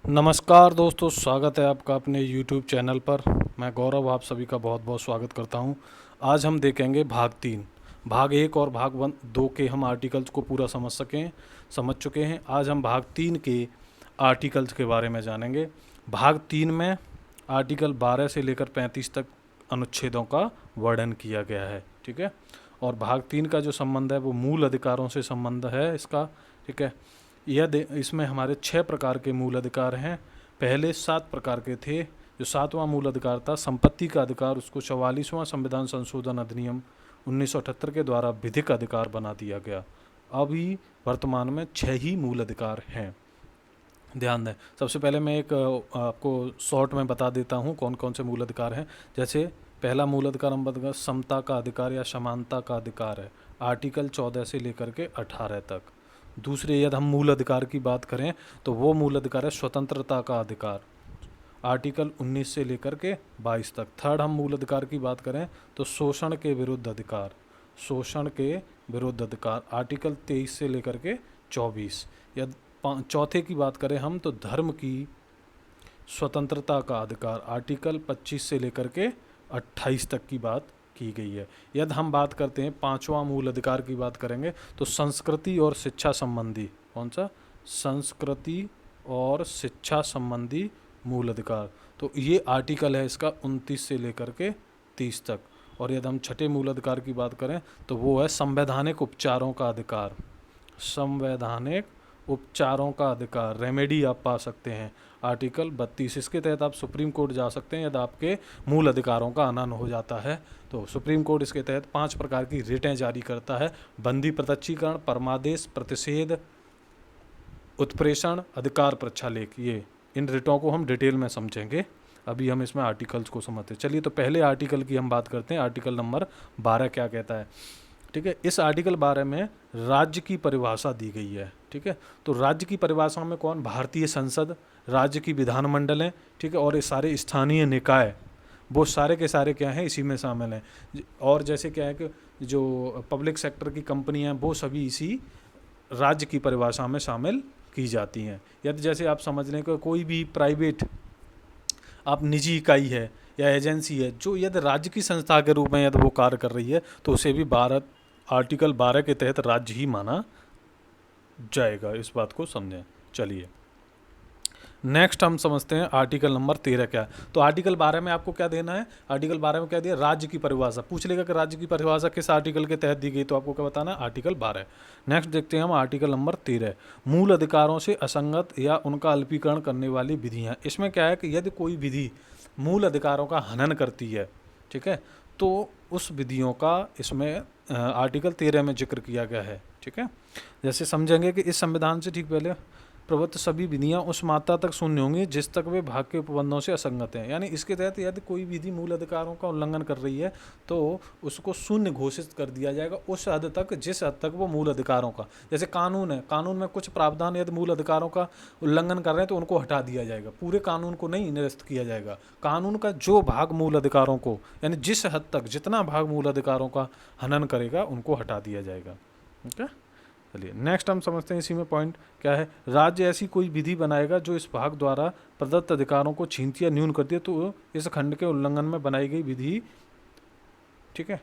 नमस्कार दोस्तों, स्वागत है आपका अपने YouTube चैनल पर। मैं गौरव आप सभी का बहुत बहुत स्वागत करता हूं। आज हम देखेंगे भाग 3। भाग 1 और भाग 2 के हम आर्टिकल्स को पूरा समझ चुके हैं। आज हम भाग 3 के आर्टिकल्स के बारे में जानेंगे। भाग 3 में आर्टिकल 12 से लेकर 35 तक अनुच्छेदों का वर्णन किया गया है, ठीक है। और भाग 3 का जो संबंध है वो मूल अधिकारों से संबंध है इसका, ठीक है। इसमें हमारे 6 प्रकार के मूल अधिकार हैं। पहले 7 प्रकार के थे। जो 7वां मूल अधिकार था संपत्ति का अधिकार, उसको 44वां संविधान संशोधन अधिनियम 1978 के द्वारा विधिक अधिकार बना दिया गया। अभी वर्तमान में 6 ही मूल अधिकार हैं। ध्यान दें, सबसे पहले मैं एक आपको शॉर्ट में बता देता हूँ कौन कौन से मूल अधिकार हैं। जैसे पहला मूल अधिकार हम बताएंगे समता का अधिकार या समानता का अधिकार है, आर्टिकल 14 से लेकर के 18 तक। दूसरे, यदि हम मूल अधिकार की बात करें तो वो मूल अधिकार है स्वतंत्रता का अधिकार, आर्टिकल 19 से लेकर के 22 तक। थर्ड, हम मूल अधिकार की बात करें तो शोषण के विरुद्ध अधिकार, आर्टिकल 23 से लेकर के 24। या चौथे की बात करें हम तो धर्म की स्वतंत्रता का अधिकार, आर्टिकल 25 से लेकर के 28 तक की बात की गई है। यदि हम बात करते हैं 5वां मूल अधिकार की बात करेंगे तो संस्कृति और शिक्षा संबंधी, कौन सा? संस्कृति और शिक्षा संबंधी मूल अधिकार। तो ये आर्टिकल है इसका 29 से लेकर के 30 तक। और यदि हम छठे मूल अधिकार की बात करें तो वो है संवैधानिक उपचारों का अधिकार, रेमेडी आप पा सकते हैं, आर्टिकल 32। इसके तहत आप सुप्रीम कोर्ट जा सकते हैं यदि आपके मूल अधिकारों का हनन हो जाता है। तो सुप्रीम कोर्ट इसके तहत 5 प्रकार की रिटें जारी करता है: बंदी प्रत्यक्षीकरण, परमादेश, प्रतिषेध, उत्प्रेषण, अधिकार प्रक्षालेख। ये इन रिटों को हम डिटेल में समझेंगे। अभी हम इसमें आर्टिकल्स को समझते हैं। चलिए, तो पहले आर्टिकल की हम बात करते हैं। आर्टिकल नंबर 12 क्या कहता है, ठीक है। इस आर्टिकल 12 में राज्य की परिभाषा दी गई है, ठीक है। तो राज्य की परिभाषा में कौन? भारतीय संसद, राज्य की विधानमंडल है, ठीक है। और ये सारे स्थानीय निकाय, वो सारे के सारे क्या हैं, इसी में शामिल हैं। और जैसे क्या है कि जो पब्लिक सेक्टर की कंपनियां हैं वो सभी इसी राज्य की परिभाषा में शामिल की जाती हैं। यदि जैसे आप समझ लें कि कोई भी प्राइवेट आप निजी इकाई है या एजेंसी है जो यदि राज्य की संस्था के रूप में यदि वो कार्य कर रही है तो उसे भी आर्टिकल 12 के तहत राज्य ही माना जाएगा। इस बात को समझें। चलिए, नेक्स्ट हम समझते हैं आर्टिकल नंबर 13 क्या है। तो आर्टिकल 12 में आपको क्या देना है? आर्टिकल 12 में क्या दिया? राज्य की परिभाषा। पूछ लेगा कि राज्य की परिभाषा किस आर्टिकल के तहत दी गई, तो आपको क्या बताना है? आर्टिकल 12। नेक्स्ट देखते हैं हम आर्टिकल नंबर 13, मूल अधिकारों से असंगत या उनका अल्पीकरण करने वाली विधियाँ। इसमें क्या है कि यदि कोई विधि मूल अधिकारों का हनन करती है, ठीक है, तो उस विधियों का इसमें आर्टिकल 13 में जिक्र किया गया है, ठीक है। जैसे समझेंगे कि इस संविधान से ठीक पहले प्रवृत्त सभी विधियां उस मात्रा तक शून्य होंगी जिस तक वे भाग के उपबंधों से असंगत हैं। यानी इसके तहत यदि कोई विधि मूल अधिकारों का उल्लंघन कर रही है तो उसको शून्य घोषित कर दिया जाएगा उस हद तक जिस हद तक वो मूल अधिकारों का, जैसे कानून है, कानून में कुछ प्रावधान यदि मूल अधिकारों का उल्लंघन कर रहे हैं तो उनको हटा दिया जाएगा, पूरे कानून को नहीं निरस्त किया जाएगा। कानून का जो भाग मूल अधिकारों को, यानी जिस हद तक जितना भाग मूल अधिकारों का हनन करेगा उनको हटा दिया जाएगा, ठीक है। चलिए, नेक्स्ट हम समझते हैं इसी में पॉइंट क्या है। राज्य ऐसी कोई विधि बनाएगा जो इस भाग द्वारा प्रदत्त अधिकारों को छीनती या न्यून करती है तो इस खंड के उल्लंघन में बनाई गई विधि, ठीक है,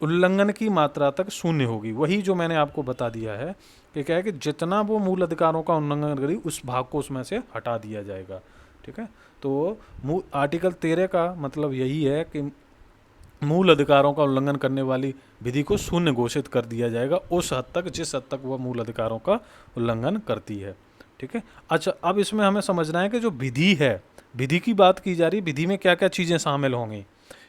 उल्लंघन की मात्रा तक शून्य होगी। वही जो मैंने आपको बता दिया है कि क्या है कि जितना वो मूल अधिकारों का उल्लंघन करेगी उस भाग को उसमें से हटा दिया जाएगा, ठीक है। तो आर्टिकल 13 का मतलब यही है कि मूल अधिकारों का उल्लंघन करने वाली विधि को शून्य घोषित कर दिया जाएगा उस हद तक जिस हद तक वह मूल अधिकारों का उल्लंघन करती है, ठीक है। अच्छा, अब इसमें हमें समझना है कि जो विधि है, विधि की बात की जा रही है, विधि में क्या क्या चीज़ें शामिल होंगी।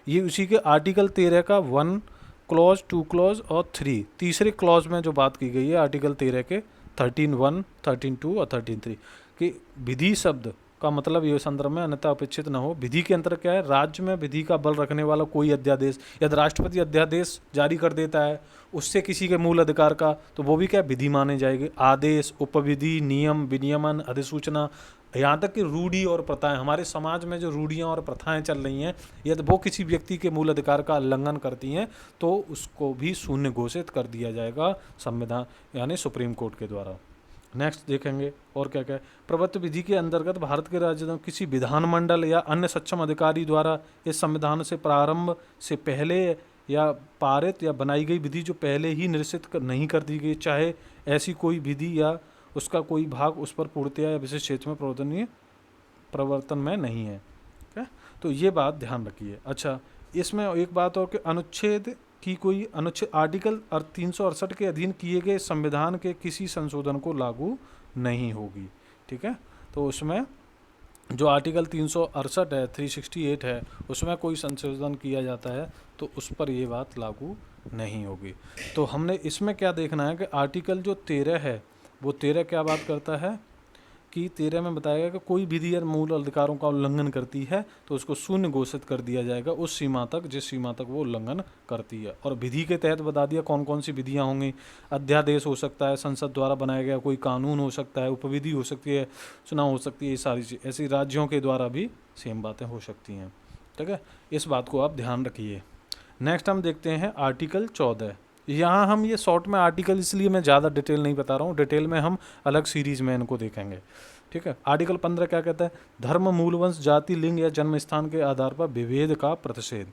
ये उसी के आर्टिकल 13 का 1 क्लॉज 2 क्लॉज और 3 तीसरे क्लॉज में जो बात की गई है आर्टिकल 13 के 13(1), 13(2) और 13(3) कि विधि शब्द का मतलब ये संदर्भ में अन्यथा अपेक्षित न हो। विधि के अंतर क्या है? राज्य में विधि का बल रखने वाला कोई अध्यादेश, यदि राष्ट्रपति अध्यादेश जारी कर देता है उससे किसी के मूल अधिकार का, तो वो भी क्या विधि माने जाएगी। आदेश, उपविधि, नियम, विनियमन, अधिसूचना, यहाँ तक कि रूढ़ी और प्रथाएं, हमारे समाज में जो रूढ़ियाँ और प्रथाएं चल रही हैं यदि वो किसी व्यक्ति के मूल अधिकार का उल्लंघन करती हैं तो उसको भी शून्य घोषित कर दिया जाएगा संविधान यानी सुप्रीम कोर्ट के द्वारा। नेक्स्ट देखेंगे और क्या क्या है। प्रवर्तन विधि के अंतर्गत भारत के राज्यों किसी विधानमंडल या अन्य सक्षम अधिकारी द्वारा इस संविधान से प्रारंभ से पहले या पारित या बनाई गई विधि जो पहले ही निश्चित नहीं कर दी गई, चाहे ऐसी कोई विधि या उसका कोई भाग उस पर पूर्णतया या विशेष क्षेत्र में प्रवर्तन में नहीं है। ठीक है, तो ये बात ध्यान रखिए। अच्छा, इसमें एक बात और कि अनुच्छेद की कोई अनुच्छेद आर्टिकल 368 के अधीन किए गए संविधान के किसी संशोधन को लागू नहीं होगी। ठीक है, तो उसमें जो आर्टिकल 368 है, 368 है, उसमें कोई संशोधन किया जाता है तो उस पर ये बात लागू नहीं होगी। तो हमने इसमें क्या देखना है कि आर्टिकल जो 13 है वो 13 क्या बात करता है कि 13 में बताया गया कि कोई विधि या मूल अधिकारों का उल्लंघन करती है तो उसको शून्य घोषित कर दिया जाएगा उस सीमा तक जिस सीमा तक वो उल्लंघन करती है। और विधि के तहत बता दिया कौन कौन सी विधियां होंगी। अध्यादेश हो सकता है, संसद द्वारा बनाया गया कोई कानून हो सकता है, उपविधि हो सकती है, चुनाव हो सकती है, ये सारी चीज़ ऐसी राज्यों के द्वारा भी सेम बातें हो सकती हैं। ठीक है, इस बात को आप ध्यान रखिए। नेक्स्ट हम देखते हैं आर्टिकल 14। यहाँ हम ये शॉर्ट में आर्टिकल इसलिए मैं ज़्यादा डिटेल नहीं बता रहा हूँ, डिटेल में हम अलग सीरीज में इनको देखेंगे। ठीक है, आर्टिकल 15 क्या कहता है? धर्म, मूलवंश, जाति, लिंग या जन्म स्थान के आधार पर विभेद का प्रतिषेध।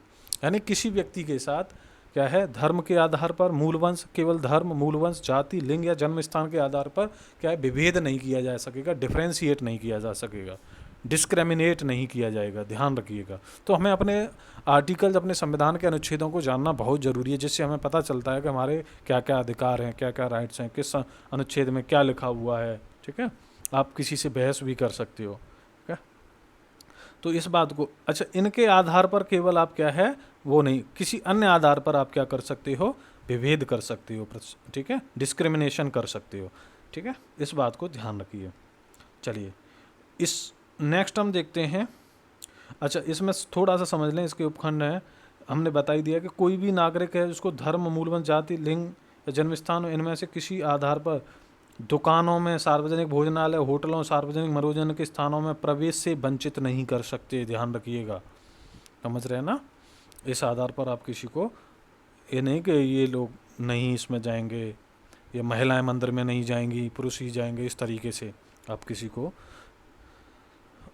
यानी किसी व्यक्ति के साथ क्या है, धर्म के आधार पर, मूलवंश, केवल धर्म, मूलवंश, जाति, लिंग या जन्म स्थान के आधार पर क्या है, विभेद नहीं किया जा सकेगा, डिफ्रेंशिएट नहीं किया जा सकेगा, डिस्क्रिमिनेट नहीं किया जाएगा। ध्यान रखिएगा। तो हमें अपने आर्टिकल्स, अपने संविधान के अनुच्छेदों को जानना बहुत ज़रूरी है, जिससे हमें पता चलता है कि हमारे क्या क्या अधिकार हैं, क्या क्या राइट्स हैं, किस अनुच्छेद में क्या लिखा हुआ है। ठीक है, आप किसी से बहस भी कर सकते हो। ठीक है, तो इस बात को, अच्छा, इनके आधार पर केवल आप क्या है वो नहीं, किसी अन्य आधार पर आप क्या कर सकते हो, विभेद कर सकते हो। ठीक है, डिस्क्रिमिनेशन कर सकते हो। ठीक है, इस बात को ध्यान रखिए। चलिए, इस नेक्स्ट हम देखते हैं। अच्छा, इसमें थोड़ा सा समझ लें, इसके उपखंड हैं। हमने बता ही दिया कि कोई भी नागरिक है उसको धर्म, मूलवंश, जाति, लिंग या जन्म स्थान इनमें से किसी आधार पर दुकानों में, सार्वजनिक भोजनालय, होटलों, सार्वजनिक मनोरंजन के स्थानों में प्रवेश से वंचित नहीं कर सकते। ध्यान रखिएगा, समझ रहे हैं ना। इस आधार पर आप किसी को, ये नहीं कि ये लोग नहीं इसमें जाएंगे, ये महिलाएं मंदिर में नहीं जाएंगी, पुरुष ही जाएंगे, इस तरीके से आप किसी को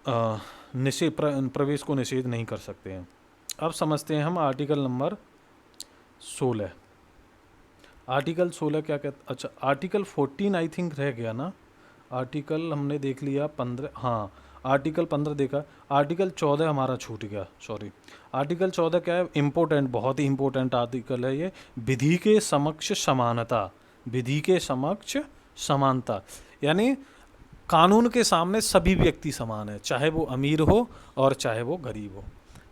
प्रवेश को निषेध नहीं कर सकते हैं। अब समझते हैं हम आर्टिकल नंबर 16। आर्टिकल 16 क्या कहता, अच्छा, आर्टिकल 14 आई थिंक रह गया ना। आर्टिकल हमने देख लिया 15, हाँ, आर्टिकल 15 देखा। आर्टिकल 14 हमारा छूट गया, सॉरी। आर्टिकल 14 क्या है, इम्पोर्टेंट, बहुत ही इम्पोर्टेंट आर्टिकल है ये। विधि के समक्ष समानता, विधि के समक्ष समानता, यानी कानून के सामने सभी व्यक्ति समान है, चाहे वो अमीर हो और चाहे वो गरीब हो।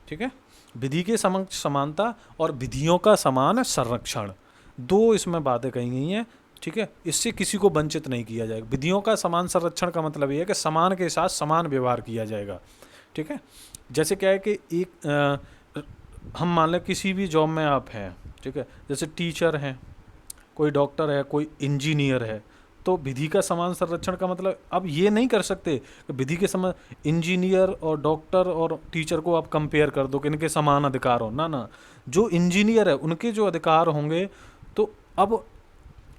ठीक है, विधि के समक्ष समानता और विधियों का समान संरक्षण, दो इसमें बातें कही गई हैं। ठीक है, इससे किसी को वंचित नहीं किया जाएगा। विधियों का समान संरक्षण का मतलब ये है कि समान के साथ समान व्यवहार किया जाएगा। ठीक है, जैसे क्या है कि हम मान लें किसी भी जॉब में आप हैं, ठीक है, जैसे टीचर हैं, कोई डॉक्टर है, कोई इंजीनियर है, तो विधि का समान संरक्षण का मतलब अब ये नहीं कर सकते कि विधि के समान इंजीनियर और डॉक्टर और टीचर को आप कंपेयर कर दो कि इनके समान अधिकार हो ना। जो इंजीनियर है उनके जो अधिकार होंगे, तो अब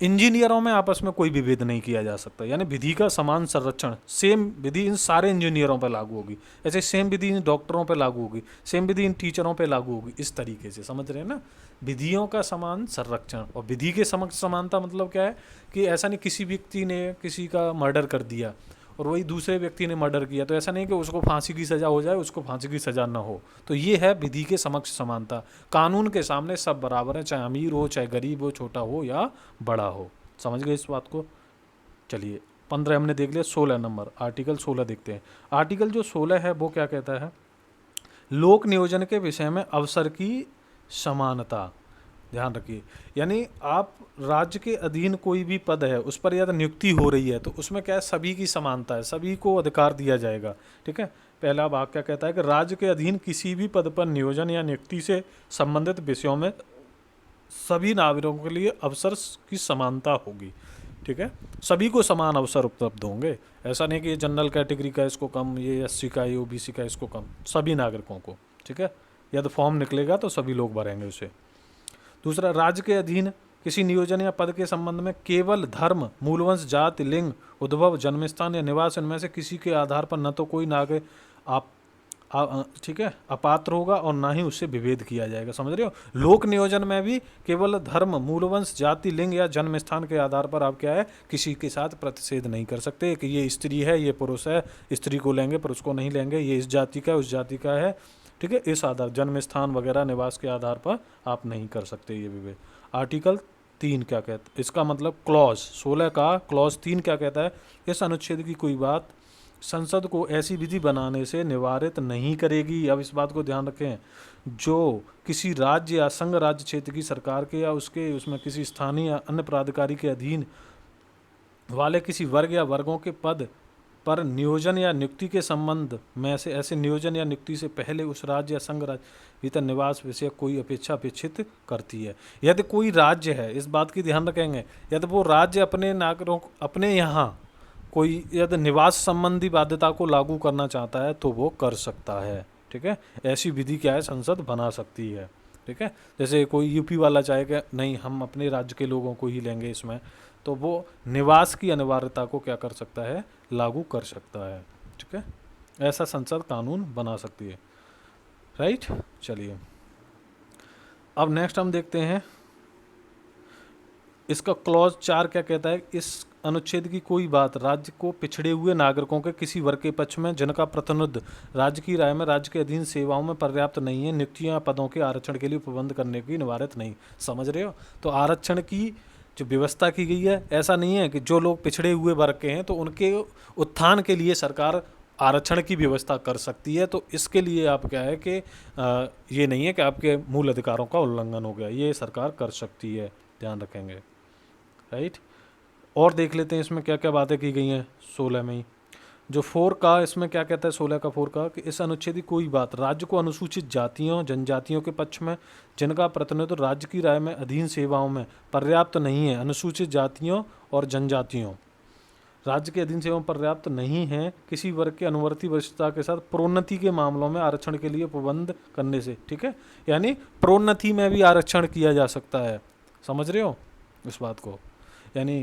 इंजीनियरों में आपस में कोई विभेद नहीं किया जा सकता। यानी विधि का समान संरक्षण, सेम विधि इन सारे इंजीनियरों पर लागू होगी, ऐसे सेम विधि इन डॉक्टरों पर लागू होगी, सेम विधि इन टीचरों पर लागू होगी। इस तरीके से समझ रहे हैं ना, विधियों का समान संरक्षण। और विधि के समक्ष समानता मतलब क्या है कि ऐसा नहीं किसी व्यक्ति ने किसी का मर्डर कर दिया और वही दूसरे व्यक्ति ने मर्डर किया, तो ऐसा नहीं कि उसको फांसी की सज़ा हो जाए, उसको फांसी की सज़ा ना हो। तो ये है विधि के समक्ष समानता। कानून के सामने सब बराबर हैं, चाहे अमीर हो, चाहे गरीब हो, छोटा हो या बड़ा हो। समझ गए इस बात को। चलिए, 15 हमने देख लिया। 16 नंबर, आर्टिकल 16 देखते हैं। आर्टिकल जो 16 है वो क्या कहता है, लोक नियोजन के विषय में अवसर की समानता। ध्यान रखिए, यानी आप राज्य के अधीन कोई भी पद है उस पर यदि नियुक्ति हो रही है तो उसमें क्या है, सभी की समानता है, सभी को अधिकार दिया जाएगा। ठीक है, पहला वाक्य क्या कहता है कि राज्य के अधीन किसी भी पद पर नियोजन या नियुक्ति से संबंधित विषयों में सभी नागरिकों के लिए अवसर की समानता होगी। ठीक है, सभी को समान अवसर उपलब्ध होंगे। ऐसा नहीं कि ये जनरल कैटेगरी का इसको कम, ये एससी का, ये ओबीसी का इसको कम, सभी नागरिकों को। ठीक है, यदि फॉर्म निकलेगा तो सभी लोग भरेंगे उसे। दूसरा, राज्य के अधीन किसी नियोजन या पद के संबंध में केवल धर्म, मूलवंश, जाति, लिंग, उद्भव, जन्मस्थान या निवास इनमें से किसी के आधार पर न तो कोई नागरिक आप ठीक है अपात्र होगा और ना ही उससे विभेद किया जाएगा। समझ रहे हो? लोक नियोजन में भी केवल धर्म, मूलवंश, जाति, लिंग या जन्म स्थान के आधार पर आप क्या है किसी के साथ प्रतिषेध नहीं कर सकते कि ये स्त्री है, ये पुरुष है, स्त्री को लेंगे पुरुष को नहीं लेंगे, ये इस जाति का है, उस जाति का है। ठीक है, इस आधार जन्म स्थान वगैरह निवास के आधार पर आप नहीं कर सकते ये विभेद। आर्टिकल 3 क्या कहता है? इसका मतलब क्लॉज 16 का क्लॉज 3 क्या कहता है? इस अनुच्छेद की कोई बात संसद को ऐसी विधि बनाने से निवारित नहीं करेगी। अब इस बात को ध्यान रखें, जो किसी राज्य या संघ राज्य क्षेत्र की सरकार के या उसमें किसी स्थानीय या अन्य प्राधिकारी के अधीन वाले किसी वर्ग या वर्गों के पद पर नियोजन या नियुक्ति के संबंध में से ऐसे नियोजन या नियुक्ति से पहले उस राज्य या संघ राज्य भीतर निवास विषय कोई अपेक्षा अपेक्षित करती है। यदि कोई राज्य है, इस बात की ध्यान रखेंगे, यदि वो राज्य अपने नागरिकों अपने यहाँ कोई यदि निवास संबंधी बाध्यता को लागू करना चाहता है तो वो कर सकता है। ठीक है, ऐसी विधि क्या है संसद बना सकती है। ठीक है, जैसे कोई यूपी वाला चाहे कि नहीं हम अपने राज्य के लोगों को ही लेंगे इसमें, तो वो निवास की अनिवार्यता को क्या कर सकता है, लागू कर सकता है। ठीक है, ऐसा संसद कानून बना सकती है। राइट, चलिए अब नेक्स्ट हम देखते हैं इसका क्लॉज 4 क्या कहता है? इस अनुच्छेद की कोई बात राज्य को पिछड़े हुए नागरिकों के किसी वर्ग के पक्ष में जिनका प्रतिनिधित्व राज्य की राय में राज्य के अधीन सेवाओं में पर्याप्त नहीं है, नियुक्तियों या पदों के आरक्षण के लिए प्रबंध करने की निवारित नहीं। समझ रहे हो? तो आरक्षण की जो व्यवस्था की गई है, ऐसा नहीं है कि जो लोग पिछड़े हुए वर्ग के हैं तो उनके उत्थान के लिए सरकार आरक्षण की व्यवस्था कर सकती है। तो इसके लिए आप क्या है कि ये नहीं है कि आपके मूल अधिकारों का उल्लंघन हो गया, ये सरकार कर सकती है, ध्यान रखेंगे। राइट, और देख लेते हैं इसमें क्या क्या बातें की गई हैं 16 में ही। जो 4 का इसमें क्या कहता है 16 का 4 का कि इस अनुच्छेद की कोई बात राज्य को अनुसूचित जातियों जनजातियों के पक्ष में जिनका प्रतिनिधित्व राज्य की राय में अधीन सेवाओं में पर्याप्त नहीं है, अनुसूचित जातियों और जनजातियों राज्य के अधीन सेवाओं पर्याप्त नहीं है, किसी वर्ग के अनुवर्ती वरिष्ठता के साथ प्रोन्नति के मामलों में आरक्षण के लिए प्रबंध करने से। ठीक है, यानी प्रोन्नति में भी आरक्षण किया जा सकता है। समझ रहे हो इस बात को? यानी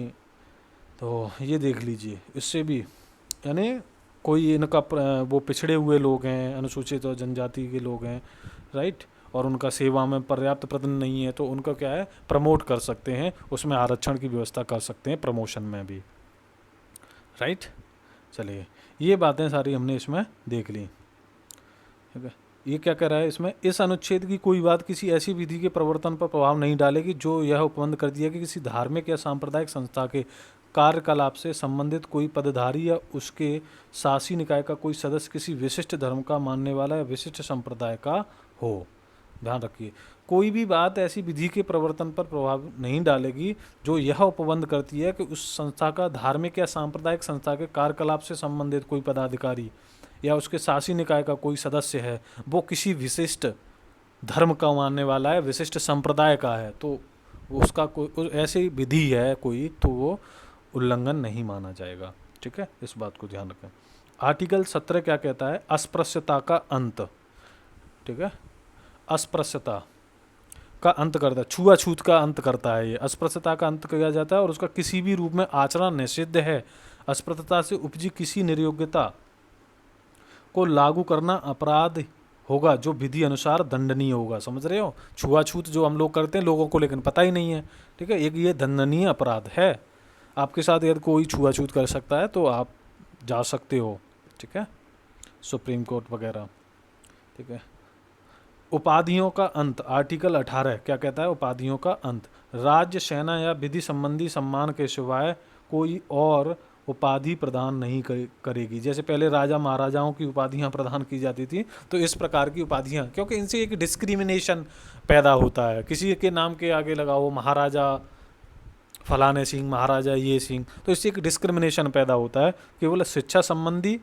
तो ये देख लीजिए, इससे भी यानी कोई इनका वो पिछड़े हुए लोग हैं, अनुसूचित और जनजाति के लोग हैं, राइट, और उनका सेवा में पर्याप्त प्रतिनिधि नहीं है तो उनका क्या है प्रमोट कर सकते हैं, उसमें आरक्षण की व्यवस्था कर सकते हैं, प्रमोशन में भी। राइट, चलिए ये बातें सारी हमने इसमें देख ली। ठीक है, ये क्या कह रहा है इसमें? इस अनुच्छेद की कोई बात किसी ऐसी विधि के प्रवर्तन पर प्रभाव नहीं डालेगी जो यह उपबंध कर दिया कि किसी धार्मिक या सांप्रदायिक संस्था के कार्यकलाप से संबंधित कोई पदधारी या उसके शासी निकाय का कोई सदस्य किसी विशिष्ट धर्म का मानने वाला या विशिष्ट संप्रदाय का हो। ध्यान रखिए, कोई भी बात ऐसी विधि के प्रवर्तन पर प्रभाव नहीं डालेगी जो यह उपबंध करती है कि उस संस्था का धार्मिक या सांप्रदायिक संस्था के कार्यकलाप से संबंधित कोई पदाधिकारी या उसके शासी निकाय का कोई सदस्य है वो किसी विशिष्ट धर्म का मानने वाला है, विशिष्ट संप्रदाय का है, तो उसका कोई ऐसी विधि है कोई तो वो उल्लंघन नहीं माना जाएगा। ठीक है, इस बात को ध्यान रखें। आर्टिकल 17 क्या कहता है? अस्पृश्यता का अंत। ठीक है, अस्पृश्यता का अंत करता है, छुआछूत का अंत करता है ये। अस्पृश्यता का अंत किया जाता है और उसका किसी भी रूप में आचरण निषिद्ध है। अस्पृश्यता से उपजी किसी निर्योग्यता को लागू करना अपराध होगा जो विधि अनुसार दंडनीय होगा। समझ रहे हो? छुआछूत जो हम लोग करते हैं लोगों को लेकिन पता ही नहीं है। ठीक है, एक ये दंडनीय अपराध है। आपके साथ यदि कोई छुआछूत कर सकता है तो आप जा सकते हो। ठीक है, सुप्रीम कोर्ट वगैरह। ठीक है, उपाधियों का अंत। आर्टिकल 18 क्या कहता है? उपाधियों का अंत। राज्य, सेना या विधि संबंधी सम्मान के सिवाय कोई और उपाधि प्रदान नहीं करेगी। जैसे पहले राजा महाराजाओं की उपाधियां प्रदान की जाती थी, तो इस प्रकार की उपाधियां, क्योंकि इनसे एक डिस्क्रिमिनेशन पैदा होता है, किसी के नाम के आगे लगा हो महाराजा फलाने सिंह, महाराजा ये सिंह, तो इससे एक डिस्क्रिमिनेशन पैदा होता है। केवल शिक्षा संबंधी,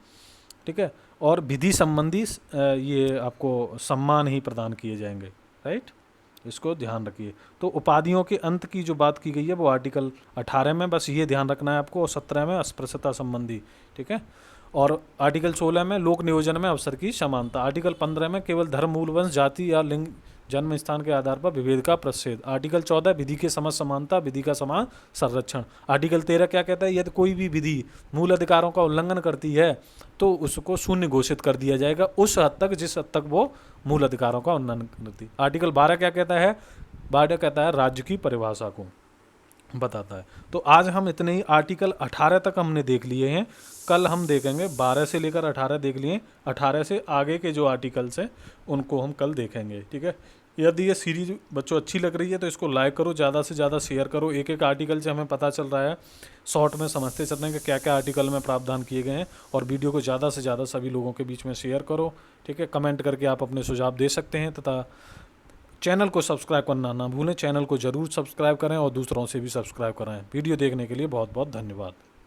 ठीक है, और विधि संबंधी ये आपको सम्मान ही प्रदान किए जाएंगे। राइट, इसको ध्यान रखिए। तो उपाधियों के अंत की जो बात की गई है वो आर्टिकल 18 में, बस ये ध्यान रखना है आपको, और 17 में अस्पृश्यता संबंधी। ठीक है, और आर्टिकल 16 में लोक नियोजन में अवसर की समानता। आर्टिकल 15 में केवल धर्म, मूल वंश, जाति या लिंग जन्म स्थान के आधार पर विभेद का प्रच्छेद। आर्टिकल 14 विधि के समझ समानता, विधि का समान संरक्षण। आर्टिकल 13 क्या कहता है, यदि कोई भी विधि मूल अधिकारों का उल्लंघन करती है तो उसको शून्य घोषित कर दिया जाएगा उस हद तक जिस हद तक वो मूल अधिकारों का उल्लंघन करती। आर्टिकल 12 क्या कहता है, 12 कहता है राज्य की परिभाषा को बताता है। तो आज हम इतने ही आर्टिकल 18 तक हमने देख लिए हैं, कल हम देखेंगे 12 से लेकर 18 देख लिए, 18 से आगे के जो आर्टिकल्स हैं उनको हम कल देखेंगे, ठीक है। यदि ये सीरीज बच्चों अच्छी लग रही है तो इसको लाइक करो, ज़्यादा से ज़्यादा शेयर करो। एक एक आर्टिकल से हमें पता चल रहा है, शॉर्ट में समझते चलते हैं कि क्या क्या आर्टिकल में प्रावधान किए गए हैं। और वीडियो को ज़्यादा से ज़्यादा सभी लोगों के बीच में शेयर करो, ठीक है। कमेंट करके आप अपने सुझाव दे सकते हैं तथा चैनल को सब्सक्राइब करना ना भूलें। चैनल को ज़रूर सब्सक्राइब करें और दूसरों से भी सब्सक्राइब कराएं। वीडियो देखने के लिए बहुत बहुत धन्यवाद।